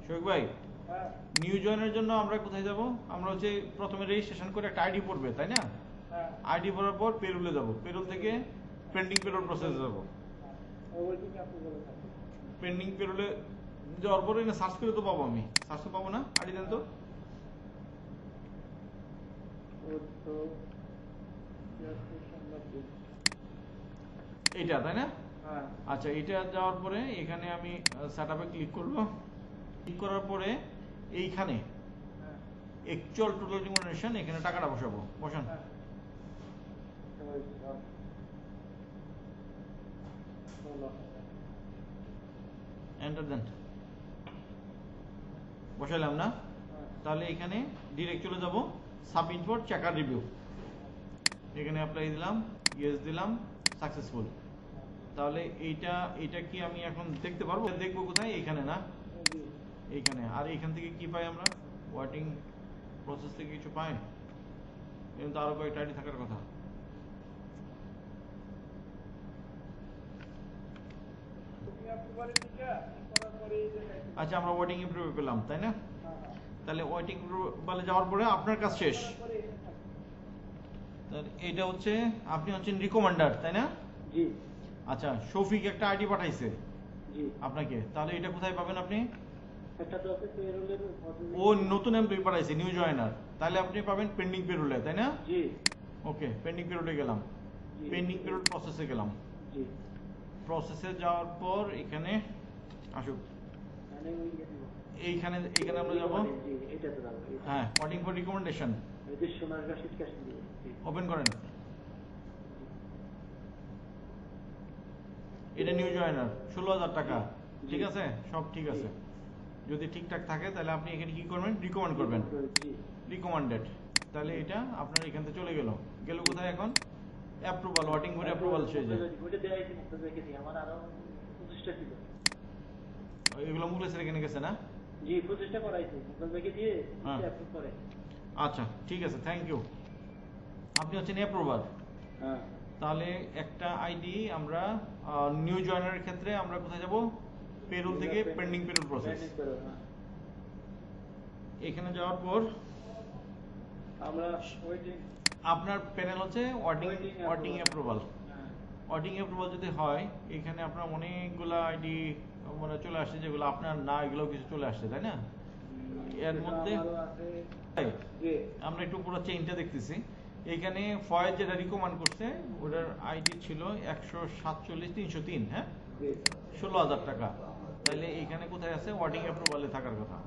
শোক ভাই, নিউ জয়েনের জন্য আমরা কোথায় যাব? আমরা হচ্ছে প্রথমে রেজিস্ট্রেশন করে একটা আইডি পড়বে, তাই না? আইডি পড়ার পর পেরুলে যাব, পেরুল থেকে পেন্ডিং পেরোল প্রসেসে যাব। পেন্ডিং পেরোলে যাওয়ার পরে সার্চ করে তো পাবো, আমি সার্চ তো পাবো না? আইডি দেন তো। এইটা তাই না? আচ্ছা, এটা যাওয়ার পরে এখানে আমি সেটআপে ক্লিক করব। ক্লিক করার পরে এইখানে অ্যাকচুয়াল টোটাল রিমুনারেশন, এখানে টাকাটা বসাবো। বসান। এন্টার দেন। বসাইলাম না? তাহলে এখানে ডিরেক্ট চলে যাব সাবমিট ফর চেকার রিভিউ। এখানে অ্যাপ্লাই দিলাম, ইয়েস দিলাম, সাকসেসফুল। তাহলে এইটা কি আমি এখন দেখতে পারবো? দেখবো কোথায়? এইখানে না? এইখানে। আর এইখান থেকে কি পাই আমরা? ওয়াটিং প্রসেস থেকে কিছু পাই? কিন্তু আরো কয়েকটা আইডি থাকার কথা। আচ্ছা, আমরা ওয়েটিং ইমপ্রুভ পেলাম, তাই না? তাহলে ওয়েটিং বলে যাওয়ার পরে আপনার কাজ শেষ। এটা হচ্ছে আপনি হচ্ছেন রিকমান্ডার, তাই না? জি। আচ্ছা, শফিক একটা আইডি পাঠাইছে জি আপনাকে, তাহলে এটা কোথায় পাবেন আপনি? একটা তো আছে পেরোলের, ও নতুন এমপ্লয়ি পাঠাইছে, নিউ জয়েনার, তাহলে আপনি পাবেন পেন্ডিং পেরোলে, তাই না? জি। ওকে, পেন্ডিং পেরোলে গেলাম, পেন্ডিং পেরোল প্রসেসে গেলাম। জি। প্রসেসে যাওয়ার পর এখানে আসুক, এইখানে আমরা যাব। হ্যাঁ, ওয়েটিং ফর রিকমেন্ডেশন, ওপেন করেন। এটা নিউ জয়েনার, 16,000 টাকা। ঠিক আছে, সব ঠিক আছে। যদি ঠিকঠাক থাকে তাহলে আপনি এখানে কি করবেন? রিকমেন্ড করবেন, রিকমেন্ডেড। তাহলে এটা আপনার এখান থেকে চলে গেল কোথায় এখন? অ্যাপ্রুভাল, ওয়েটিং ফর অ্যাপ্রুভাল স্টেজে। এগুলো মুখলেসের এখানে গেছে না? জি, প্রচেষ্টা করাইছি মুখলেসকে দিয়ে অ্যাপ্রুভ করে। আচ্ছা, ঠিক আছে, থ্যাংক ইউ। আপনি হচ্ছেন অ্যাপ্রুভার। হ্যাঁ। তাহলে একটা আইডি আমরা নিউ জয়েনারের ক্ষেত্রে আমরা কোথায় যাব? পেরোল থেকে পেন্ডিং পেরোল প্রসেস। এখানে যাওয়ার পর আমরা ওয়েটিং, আপনার প্যানেল হচ্ছে ওয়েটিং অ্যাপ্রুভাল। ওয়েটিং অ্যাপ্রুভাল যদি হয়, এখানে আপনার অনেকগুলো আইডি মানে চলে আসছে, যেগুলো আপনার না, এগুলো কিছু চলে আসছে, তাই না? এর মধ্যে আমরা একটু পুরো চেইনটা দেখতেছি। এখানে ফয়েজ যেটা রিকমেন্ড করছে ওটার আইডি ছিল 147,303। হ্যাঁ, 16,000 টাকা। তাহলে এখানে কোথায় আছে? ওয়েটিং অ্যাপ্রুভালে থাকার কথা।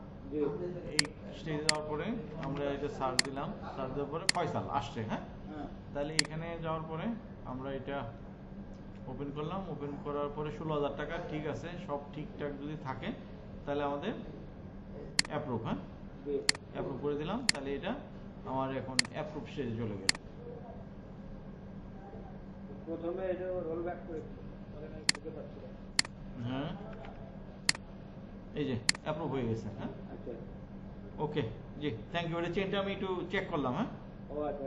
এই স্টেজে যাওয়ার পরে আমরা এটা সার্চ দিলাম, সার্চ দেওয়ার পরে ফয়সাল আসছে। হ্যাঁ, তাহলে এখানে যাওয়ার পরে আমরা এটা ওপেন করলাম। ওপেন করার পরে 16,000 টাকা ঠিক আছে, সব ঠিকঠাক যদি থাকে তাহলে আমাদের অ্যাপ্রুভ। হ্যাঁ, অ্যাপ্রুভ করে দিলাম। তাহলে এটা আমার এখন অ্যাপ্রুভ স্টেজে চলে গেল। প্রথমে এটা রোল ব্যাক করেছি, পরে আমি বুঝতে পারছি। হ্যাঁ, এই যে অ্যাপ্রুভ হয়ে গেছে। হ্যাঁ, আচ্ছা, ওকে, জি, থ্যাংক ইউ। এটা চেনটা আমি একটু চেক করলাম। হ্যাঁ। ও আচ্ছা।